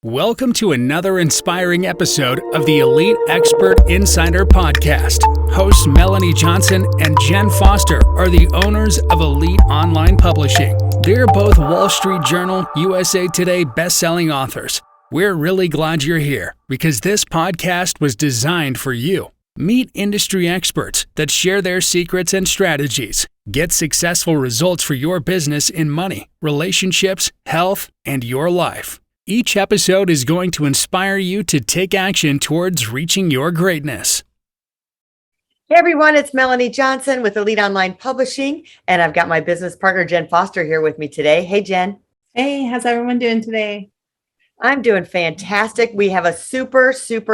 Welcome to another inspiring episode of the Elite Expert Insider Podcast. Hosts Melanie Johnson and Jenn Foster are the owners of Elite Online Publishing. They're both Wall Street Journal, USA Today bestselling authors. We're really glad you're here because this podcast was designed for you. Meet industry experts that share their secrets and strategies. Get successful results for your business in money, relationships, health, and your life. Each episode is going to inspire you to take action towards reaching your greatness. Hey everyone, it's Melanie Johnson with Elite Online Publishing, and I've got my business partner, Jenn Foster, here with me today. Hey, Jenn. Hey, how's everyone doing today? I'm doing fantastic. We have a super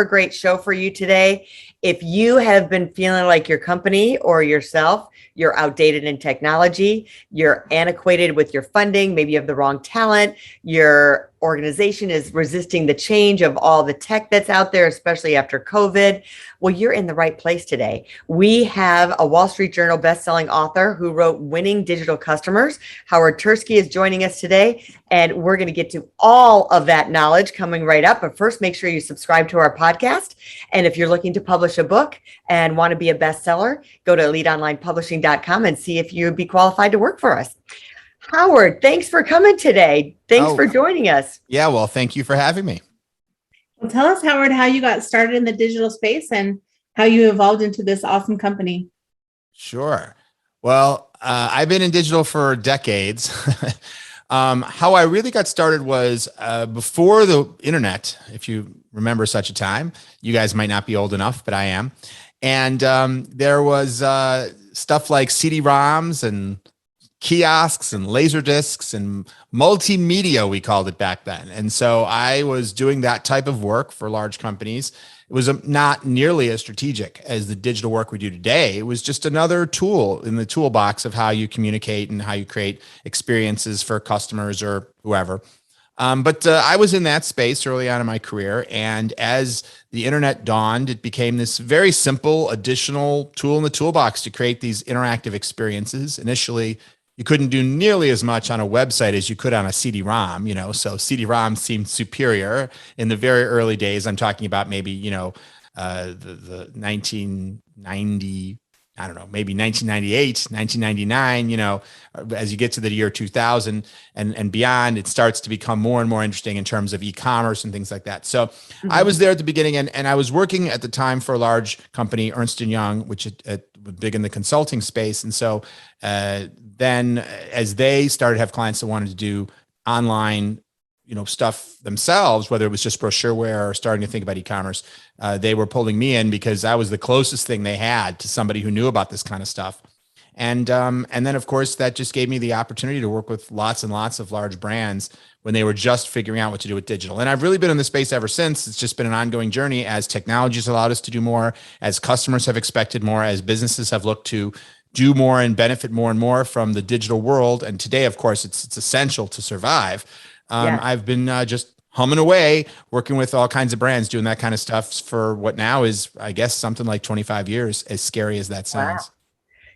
great show for you today. If you have been feeling like your company or yourself, you're outdated in technology, you're antiquated with your funding, maybe you have the wrong talent, your organization is resisting the change of all the tech that's out there, especially after COVID, well, you're in the right place today. We have a Wall Street Journal bestselling author who wrote Winning Digital Customers. Howard Tiersky is joining us today, and we're going to get to all of that knowledge coming right up. But first, make sure you subscribe to our podcast. And if you're looking to publish a book and want to be a bestseller, go to eliteonlinepublishing.com and see if you'd be qualified to work for us. Howard, thanks for coming today. Thanks for joining us. Yeah, well, thank you for having me. Well, tell us, Howard, how you got started in the digital space and how you evolved into this awesome company. Sure. Well, I've been in digital for decades. How I really got started was before the internet, if you remember such a time. You guys might not be old enough, but I am. And there was stuff like CD-ROMs and kiosks and laser discs and multimedia, we called it back then. And so I was doing that type of work for large companies. It was not nearly as strategic as the digital work we do today. It was just another tool in the toolbox of how you communicate and how you create experiences for customers or whoever. But I was in that space early on in my career. And as the internet dawned, it became this very simple additional tool in the toolbox to create these interactive experiences. Initially, you couldn't do nearly as much on a website as you could on a CD-ROM, so CD-ROM seemed superior in the very early days. I'm talking about maybe, the 1990, I don't know, maybe 1998, 1999, as you get to the year 2000 and beyond, it starts to become more and more interesting in terms of e-commerce and things like that. So I was there at the beginning and I was working at the time for a large company, Ernst & Young, which was big in the consulting space. And so then as they started to have clients that wanted to do online stuff themselves, whether it was just brochureware or starting to think about e-commerce, they were pulling me in because I was the closest thing they had to somebody who knew about this kind of stuff. And then of course that just gave me the opportunity to work with lots and lots of large brands when they were just figuring out what to do with digital. And I've really been in the space ever since. It's just been an ongoing journey as technology has allowed us to do more, as customers have expected more, as businesses have looked to do more and benefit more and more from the digital world. And today, of course, it's essential to survive. I've been just humming away, working with all kinds of brands, doing that kind of stuff for what now is, I guess, something like 25 years, as scary as that sounds. Wow.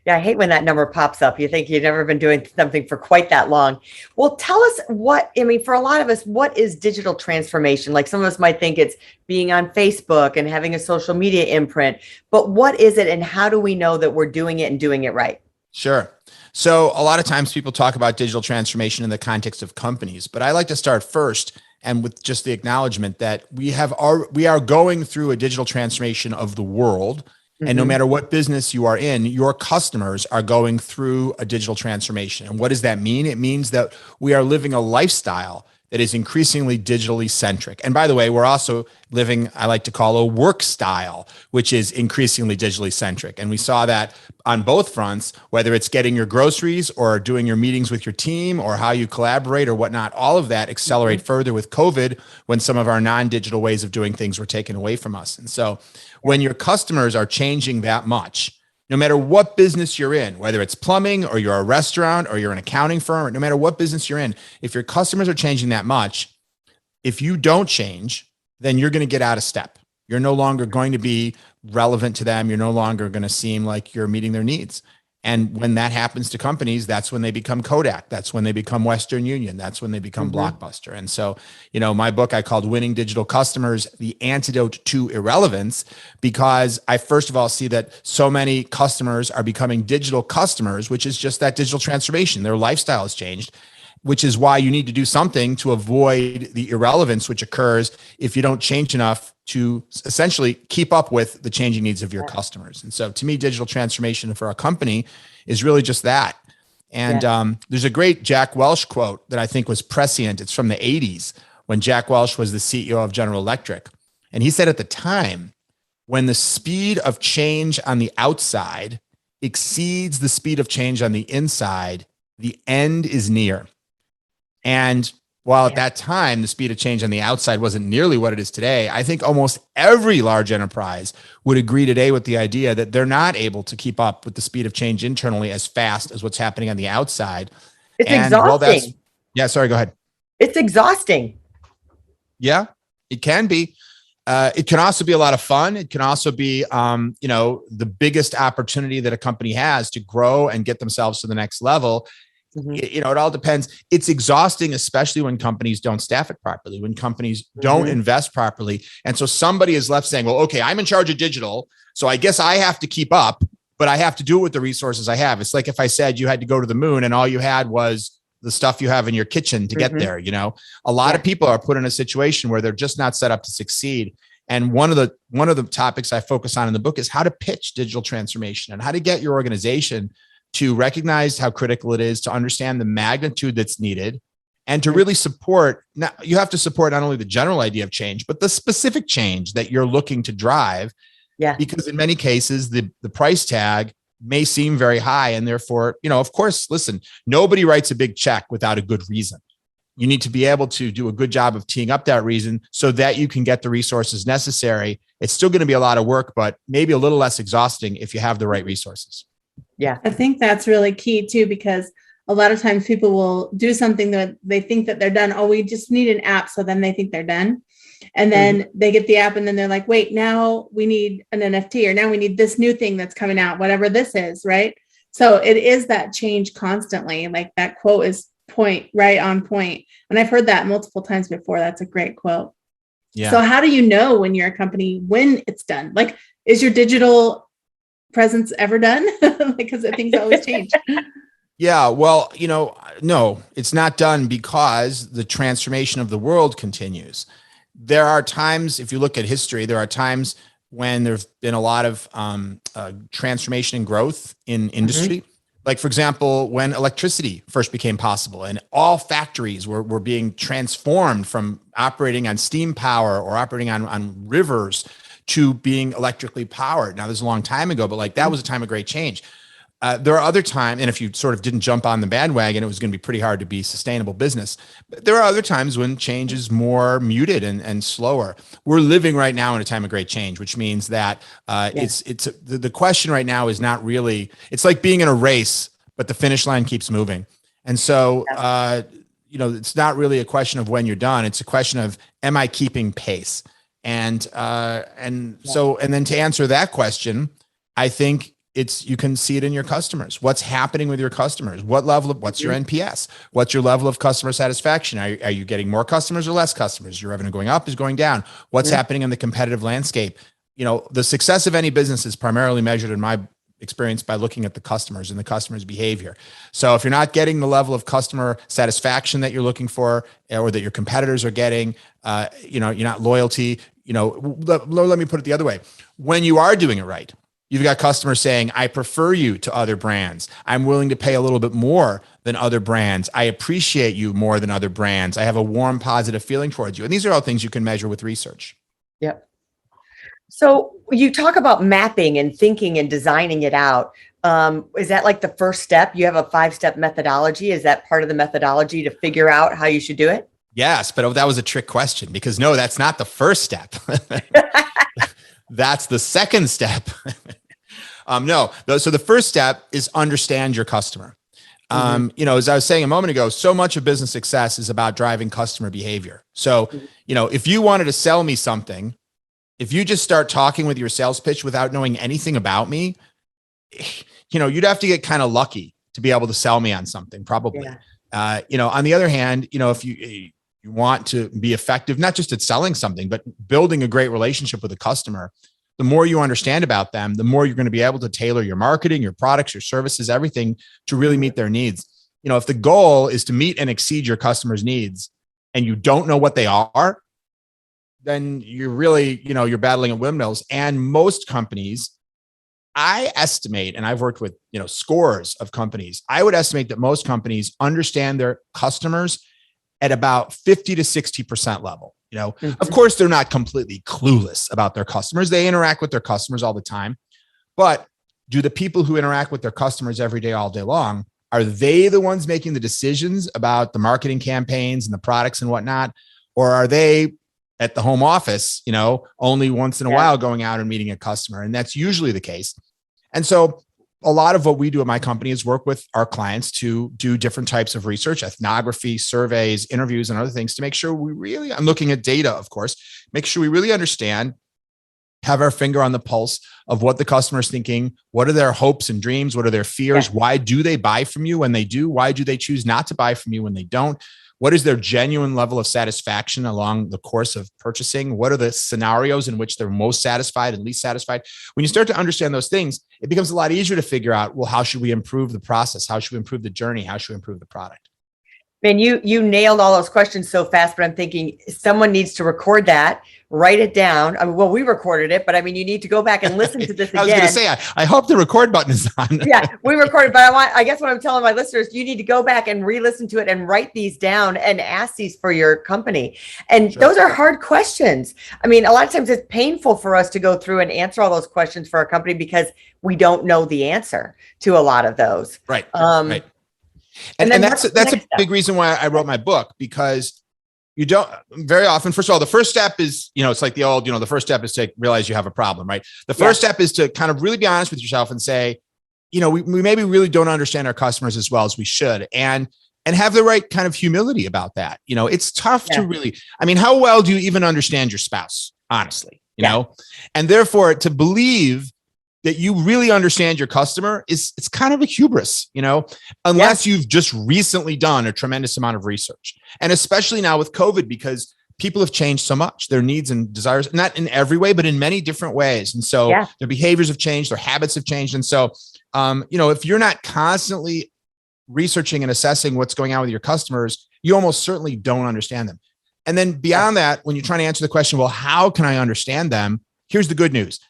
Yeah, I hate when that number pops up. You think you've never been doing something for quite that long. Well, tell us for a lot of us, what is digital transformation? Like some of us might think it's being on Facebook and having a social media imprint, but what is it and how do we know that we're doing it and doing it right? Sure. So a lot of times people talk about digital transformation in the context of companies, but I like to start first and with just the acknowledgement that we are going through a digital transformation of the world. And no matter what business you are in, your customers are going through a digital transformation. And what does that mean? It means that we are living a lifestyle that is increasingly digitally centric. And by the way, we're also living, I like to call a work style, which is increasingly digitally centric. And we saw that on both fronts, whether it's getting your groceries or doing your meetings with your team or how you collaborate or whatnot, all of that accelerate further with COVID when some of our non-digital ways of doing things were taken away from us. And so when your customers are changing that much, no matter what business you're in, whether it's plumbing or you're a restaurant or you're an accounting firm, or no matter what business you're in, if your customers are changing that much, if you don't change, then you're going to get out of step. You're no longer going to be relevant to them. You're no longer going to seem like you're meeting their needs. And when that happens to companies, that's when they become Kodak. That's when they become Western Union. That's when they become Blockbuster. And so, my book I called Winning Digital Customers, the Antidote to Irrelevance, because I first of all see that so many customers are becoming digital customers, which is just that digital transformation. Their lifestyle has changed, which is why you need to do something to avoid the irrelevance which occurs if you don't change enough to essentially keep up with the changing needs of your customers. And so to me, digital transformation for a company is really just that. And there's a great Jack Welch quote that I think was prescient. It's from the 80s when Jack Welch was the CEO of General Electric. And he said at the time, when the speed of change on the outside exceeds the speed of change on the inside, the end is near. And while at that time, the speed of change on the outside wasn't nearly what it is today, I think almost every large enterprise would agree today with the idea that they're not able to keep up with the speed of change internally as fast as what's happening on the outside. It's exhausting. Sorry, go ahead. It's exhausting. Yeah, it can be. It can also be a lot of fun. It can also be, the biggest opportunity that a company has to grow and get themselves to the next level. It all depends. It's exhausting, especially when companies don't staff it properly, when companies don't invest properly. And so somebody is left saying, well, okay, I'm in charge of digital, so I guess I have to keep up, but I have to do it with the resources I have. It's like if I said you had to go to the moon and all you had was the stuff you have in your kitchen to get there. A lot of people are put in a situation where they're just not set up to succeed. And one of the topics I focus on in the book is how to pitch digital transformation and how to get your organization to recognize how critical it is, to understand the magnitude that's needed, and to really support. Now, you have to support not only the general idea of change, but the specific change that you're looking to drive. Yeah. Because in many cases, the price tag may seem very high. And therefore, of course, listen, nobody writes a big check without a good reason. You need to be able to do a good job of teeing up that reason so that you can get the resources necessary. It's still going to be a lot of work, but maybe a little less exhausting if you have the right resources. Yeah. I think that's really key too, because a lot of times people will do something that they think that they're done. Oh, we just need an app. So then they think they're done. And then they get the app and then they're like, wait, now we need an NFT, or now we need this new thing that's coming out, whatever this is. Right. So it is that change constantly. Like that quote is right on point. And I've heard that multiple times before. That's a great quote. Yeah. So how do you know when you're a company, when it's done? Like, is your digital presence ever done? Because things always change. Yeah, well, no, it's not done because the transformation of the world continues. There are times, if you look at history, there are times when there's been a lot of transformation and growth in industry. Like, for example, when electricity first became possible and all factories were being transformed from operating on steam power or operating on rivers to being electrically powered. Now, this is a long time ago, but that was a time of great change. There are other times, and if you sort of didn't jump on the bandwagon, it was going to be pretty hard to be sustainable business. But there are other times when change is more muted and slower. We're living right now in a time of great change, which means that the question right now is not really, it's like being in a race, but the finish line keeps moving. And so, it's not really a question of when you're done. It's a question of, am I keeping pace? And then to answer that question, I think you can see it in your customers. What's happening with your customers? What's your NPS? What's your level of customer satisfaction? Are you getting more customers or less customers? Your revenue going up, is going down? What's happening in the competitive landscape? The success of any business is primarily measured, in my experience, by looking at the customers and the customer's behavior. So if you're not getting the level of customer satisfaction that you're looking for, or that your competitors are getting, you're not loyalty. Let me put it the other way. When you are doing it right, you've got customers saying, I prefer you to other brands. I'm willing to pay a little bit more than other brands. I appreciate you more than other brands. I have a warm, positive feeling towards you. And these are all things you can measure with research. Yep. So you talk about mapping and thinking and designing it out. Is that like the first step? You have a 5-step methodology. Is that part of the methodology to figure out how you should do it? Yes, but that was a trick question, because no, that's not the first step. That's the second step. So the first step is understand your customer. As I was saying a moment ago, so much of business success is about driving customer behavior. So, if you wanted to sell me something, if you just start talking with your sales pitch without knowing anything about me, you'd have to get kind of lucky to be able to sell me on something, probably. Yeah. On the other hand, if you want to be effective, not just at selling something, but building a great relationship with a customer, the more you understand about them, the more you're going to be able to tailor your marketing, your products, your services, everything to really meet their needs. If the goal is to meet and exceed your customers' needs and you don't know what they are, then you're really, you're battling at windmills. And most companies, I estimate, and I've worked with, scores of companies, I would estimate that most companies understand their customers at about 50 to 60% level. Of course, they're not completely clueless about their customers. They interact with their customers all the time. But do the people who interact with their customers every day, all day long, are they the ones making the decisions about the marketing campaigns and the products and whatnot? Or are they at the home office, only once in a while going out and meeting a customer? And that's usually the case. And so a lot of what we do at my company is work with our clients to do different types of research, ethnography, surveys, interviews, and other things to make sure I'm looking at data, of course, make sure we really understand, have our finger on the pulse of what the customer is thinking. What are their hopes and dreams? What are their fears? Yeah. Why do they buy from you when they do? Why do they choose not to buy from you when they don't? What is their genuine level of satisfaction along the course of purchasing? What are the scenarios in which they're most satisfied and least satisfied? When you start to understand those things, it becomes a lot easier to figure out, well, how should we improve the process? How should we improve the journey? How should we improve the product? Man, you nailed all those questions so fast, but I'm thinking someone needs to record that, write it down. We recorded it, but you need to go back and listen to this again. I was going to say, I hope the record button is on. Yeah, we recorded, but I guess what I'm telling my listeners, you need to go back and re-listen to it and write these down and ask these for your company. And those are hard questions. A lot of times it's painful for us to go through and answer all those questions for our company because we don't know the answer to a lot of those. Right. Right. And that's a big reason why I wrote my book, because you don't very often, first of all, the first step is, it's like the old, the first step is to realize you have a problem, right? The first step is to kind of really be honest with yourself and say, we maybe really don't understand our customers as well as we should. And have the right kind of humility about that. It's tough to really, how well do you even understand your spouse, honestly, you know? And therefore to believe that you really understand your customer it's kind of a hubris, unless you've just recently done a tremendous amount of research. And especially now with COVID, because people have changed so much, their needs and desires, not in every way, but in many different ways. And so their behaviors have changed, their habits have changed. And so, if you're not constantly researching and assessing what's going on with your customers, you almost certainly don't understand them. And then beyond that, when you're trying to answer the question, well, how can I understand them? Here's the good news.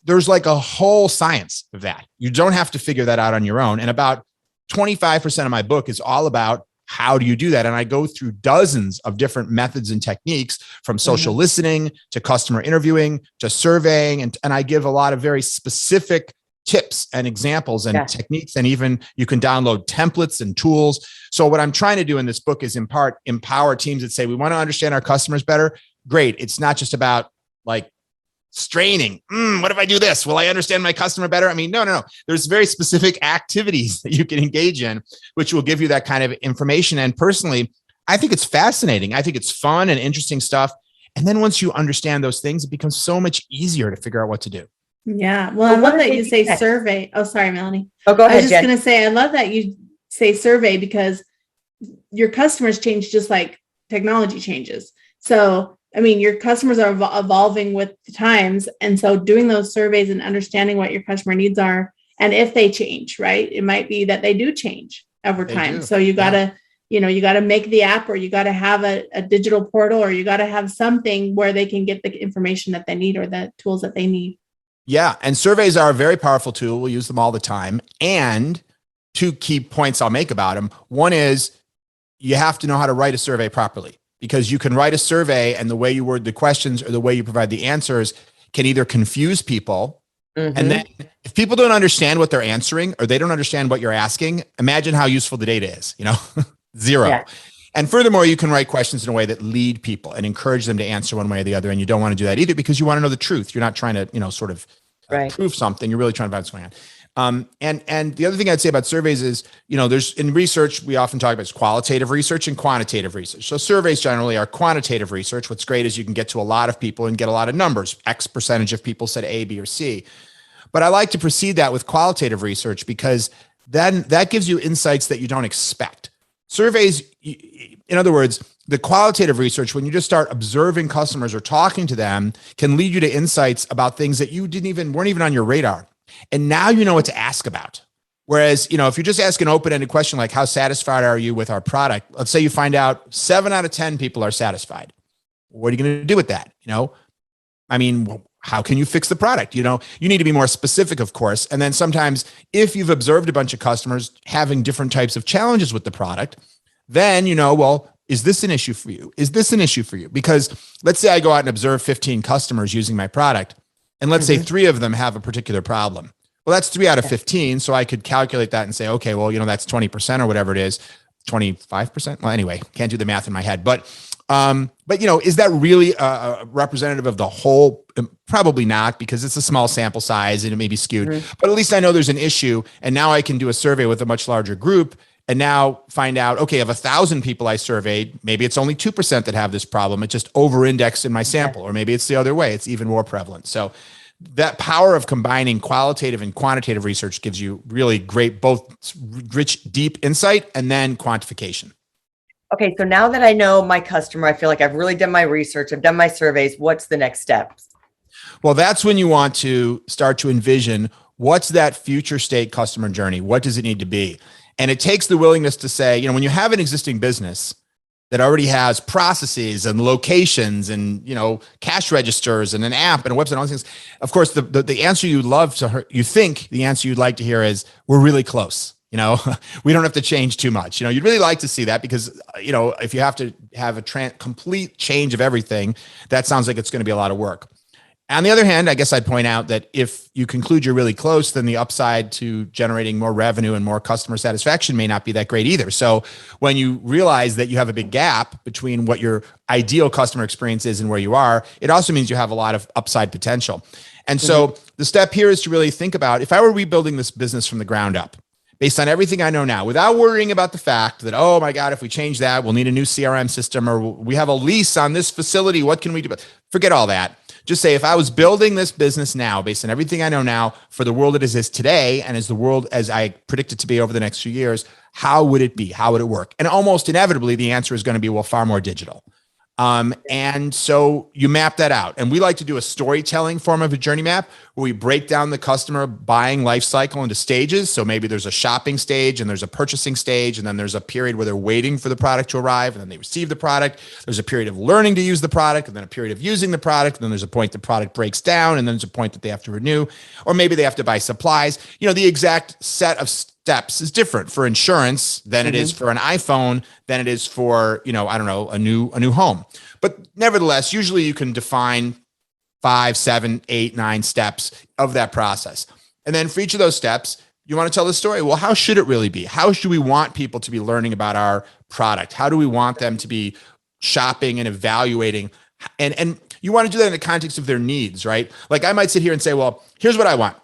There's like a whole science of that. You don't have to figure that out on your own. And about 25% of my book is all about how do you do that? And I go through dozens of different methods and techniques, from social listening to customer interviewing to surveying. And I give a lot of very specific tips and examples and techniques. And even you can download templates and tools. So what I'm trying to do in this book is in part empower teams that say, we want to understand our customers better. Great. It's not just about like straining. What if I do this? Will I understand my customer better? No. There's very specific activities that you can engage in, which will give you that kind of information. And personally, I think it's fascinating. I think it's fun and interesting stuff. And then once you understand those things, it becomes so much easier to figure out what to do. Yeah. Well, I love that you say survey. Oh, sorry, Melanie. Oh, go ahead, I was just going to say, I love that you say survey, because your customers change just like technology changes. So your customers are evolving with the times. And so doing those surveys and understanding what your customer needs are, and if they change, right? It might be that they do change over time. So you got to, you got to make the app, or you got to have a digital portal, or you got to have something where they can get the information that they need, or the tools that they need. Yeah. And surveys are a very powerful tool. We use them all the time. And two key points I'll make about them. One is you have to know how to write a survey properly. Because you can write a survey and the way you word the questions or the way you provide the answers can either confuse people. And then if people don't understand what they're answering, or they don't understand what you're asking, imagine how useful the data is, zero. Yeah. And furthermore, you can write questions in a way that lead people and encourage them to answer one way or the other. And you don't want to do that either, because you want to know the truth. You're not trying to, sort of prove something. You're really trying to find what's going on. And the other thing I'd say about surveys is, there's in research, we often talk about qualitative research and quantitative research. So surveys generally are quantitative research. What's great is you can get to a lot of people and get a lot of numbers. X percentage of people said A, B, or C. But I like to precede that with qualitative research because then that gives you insights that you don't expect. Surveys, in other words, the qualitative research, when you just start observing customers or talking to them, can lead you to insights about things that you weren't even on your radar. And now you know what to ask about. Whereas, if you just ask an open-ended question like, how satisfied are you with our product? Let's say you find out 7 out of 10 people are satisfied. What are you going to do with that? How can you fix the product? You need to be more specific, of course. And then sometimes if you've observed a bunch of customers having different types of challenges with the product, then, is this an issue for you? Is this an issue for you? Because let's say I go out and observe 15 customers using my product, and let's say 3 of them have a particular problem. Well, that's 3 out of 15. So I could calculate that and say, okay, well, that's 20% or whatever it is, 25%. Well, anyway, can't do the math in my head, but is that really representative of the whole? Probably not, because it's a small sample size and it may be skewed, but at least I know there's an issue. And now I can do a survey with a much larger group and now find out, okay, of 1,000 people I surveyed, maybe it's only 2% that have this problem. It just over-indexed in my sample, or maybe it's the other way. It's even more prevalent. So that power of combining qualitative and quantitative research gives you really great, both rich, deep insight and then quantification. Okay, so now that I know my customer, I feel like I've really done my research, I've done my surveys. What's the next steps? Well, that's when you want to start to envision what's that future state customer journey? What does it need to be? And it takes the willingness to say, when you have an existing business that already has processes and locations and, cash registers and an app and a website and all these things, of course, the answer you'd love to hear, you think the answer you'd like to hear is, we're really close. We don't have to change too much. You'd really like to see that because, if you have to have a complete change of everything, that sounds like it's going to be a lot of work. On the other hand, I guess I'd point out that if you conclude you're really close, then the upside to generating more revenue and more customer satisfaction may not be that great either. So when you realize that you have a big gap between what your ideal customer experience is and where you are, it also means you have a lot of upside potential. And so the step here is to really think about, if I were rebuilding this business from the ground up, based on everything I know now, without worrying about the fact that, oh my God, if we change that, we'll need a new CRM system, or we have a lease on this facility. What can we do? Forget all that. Just say, if I was building this business now, based on everything I know now, for the world it is today, and as the world as I predict it to be over the next few years, how would it be? How would it work? And almost inevitably, the answer is going to be, well, far more digital. And so you map that out. And we like to do a storytelling form of a journey map where we break down the customer buying life cycle into stages. So maybe there's a shopping stage and there's a purchasing stage, and then there's a period where they're waiting for the product to arrive, and then they receive the product. There's a period of learning to use the product, and then a period of using the product. And then there's a point the product breaks down, and then there's a point that they have to renew, or maybe they have to buy supplies. The exact set of steps is different for insurance than it is for an iPhone, than it is for, a new home. But nevertheless, usually you can define 5, 7, 8, 9 steps of that process. And then for each of those steps, you want to tell the story. Well, how should it really be? How should we want people to be learning about our product? How do we want them to be shopping and evaluating? And you want to do that in the context of their needs, right? Like I might sit here and say, well, here's what I want.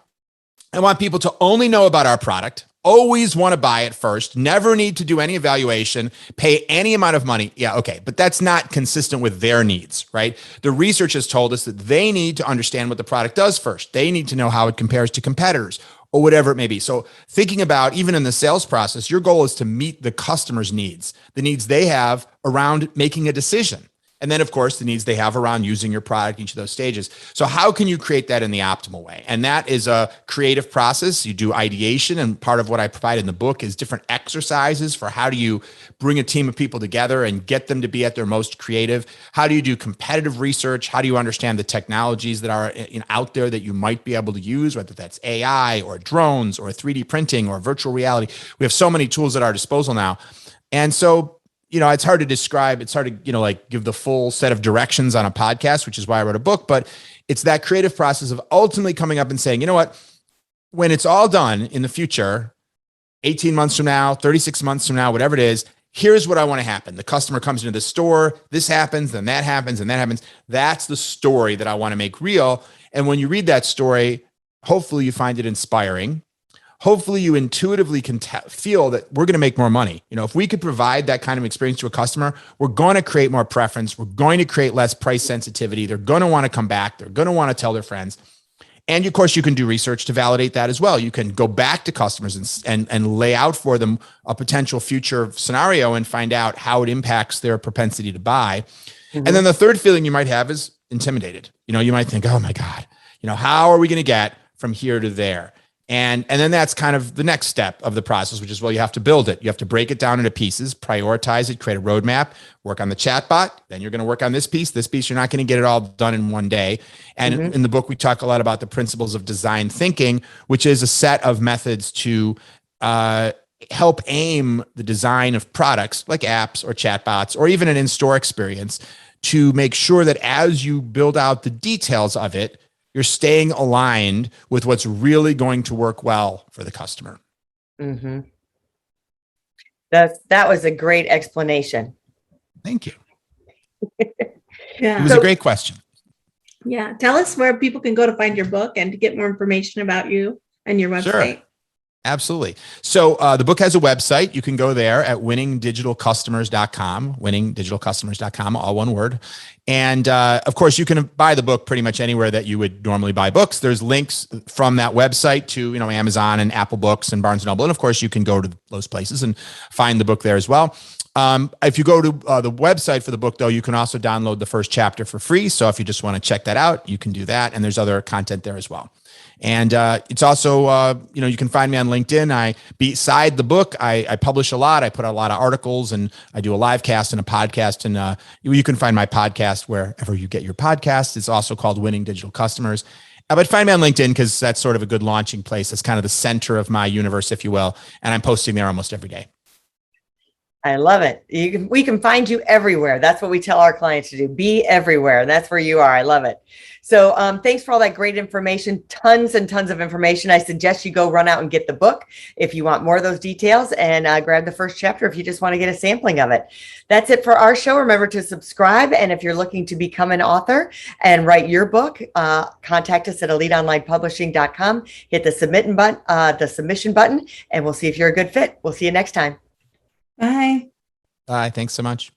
I want people to only know about our product, always want to buy it first, never need to do any evaluation, pay any amount of money. Yeah, okay, but that's not consistent with their needs, right? The research has told us that they need to understand what the product does first. They need to know how it compares to competitors or whatever it may be. So thinking about, even in the sales process, your goal is to meet the customer's needs, the needs they have around making a decision. And then, of course, the needs they have around using your product, each of those stages. So how can you create that in the optimal way? And that is a creative process. You do ideation. And part of what I provide in the book is different exercises for how do you bring a team of people together and get them to be at their most creative? How do you do competitive research? How do you understand the technologies that are out there that you might be able to use, whether that's AI or drones or 3D printing or virtual reality? We have so many tools at our disposal now. And so, it's hard to describe. It's hard to, give the full set of directions on a podcast, which is why I wrote a book. But it's that creative process of ultimately coming up and saying, you know what, when it's all done in the future, 18 months from now, 36 months from now, whatever it is, here's what I want to happen. The customer comes into the store, this happens, then that happens, and that happens. That's the story that I want to make real. And when you read that story, hopefully you find it inspiring. Hopefully you intuitively can feel that we're going to make more money. If we could provide that kind of experience to a customer, we're going to create more preference. We're going to create less price sensitivity. They're going to want to come back. They're going to want to tell their friends. And of course, you can do research to validate that as well. You can go back to customers and lay out for them a potential future scenario and find out how it impacts their propensity to buy. And then the third feeling you might have is intimidated. You might think, oh my God, how are we going to get from here to there? And then that's kind of the next step of the process, which is, well, you have to build it. You have to break it down into pieces, prioritize it, create a roadmap, work on the chatbot. Then you're going to work on this piece. This piece, you're not going to get it all done in one day. And in the book, we talk a lot about the principles of design thinking, which is a set of methods to help aim the design of products like apps or chatbots, or even an in-store experience, to make sure that as you build out the details of it, you're staying aligned with what's really going to work well for the customer. That was a great explanation. Thank you. Yeah. It was a great question. Yeah. Tell us where people can go to find your book and to get more information about you and your website. Sure. Absolutely. So the book has a website. You can go there at winningdigitalcustomers.com, winningdigitalcustomers.com, all one word. And of course, you can buy the book pretty much anywhere that you would normally buy books. There's links from that website to, Amazon and Apple Books and Barnes & Noble. And of course, you can go to those places and find the book there as well. If you go to the website for the book, though, you can also download the first chapter for free. So if you just want to check that out, you can do that. And there's other content there as well. And it's also, you can find me on LinkedIn. Beside the book, I publish a lot. I put out a lot of articles, and I do a live cast and a podcast. And you can find my podcast wherever you get your podcast. It's also called Winning Digital Customers. But find me on LinkedIn, because that's sort of a good launching place. That's kind of the center of my universe, if you will. And I'm posting there almost every day. I love it. We can find you everywhere. That's what we tell our clients to do. Be everywhere. That's where you are. I love it. So thanks for all that great information. Tons and tons of information. I suggest you go run out and get the book if you want more of those details, and grab the first chapter if you just want to get a sampling of it. That's it for our show. Remember to subscribe. And if you're looking to become an author and write your book, contact us at eliteonlinepublishing.com. Hit the submission button, and we'll see if you're a good fit. We'll see you next time. Bye. Bye. Thanks so much.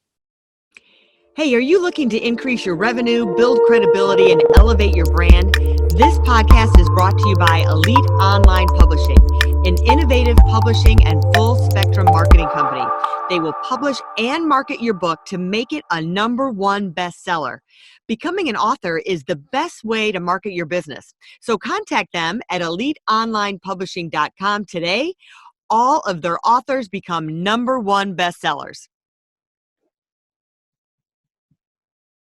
Hey, are you looking to increase your revenue, build credibility, and elevate your brand? This podcast is brought to you by Elite Online Publishing, an innovative publishing and full spectrum marketing company. They will publish and market your book to make it a #1 bestseller. Becoming an author is the best way to market your business. So contact them at eliteonlinepublishing.com today. All of their authors become #1 bestsellers.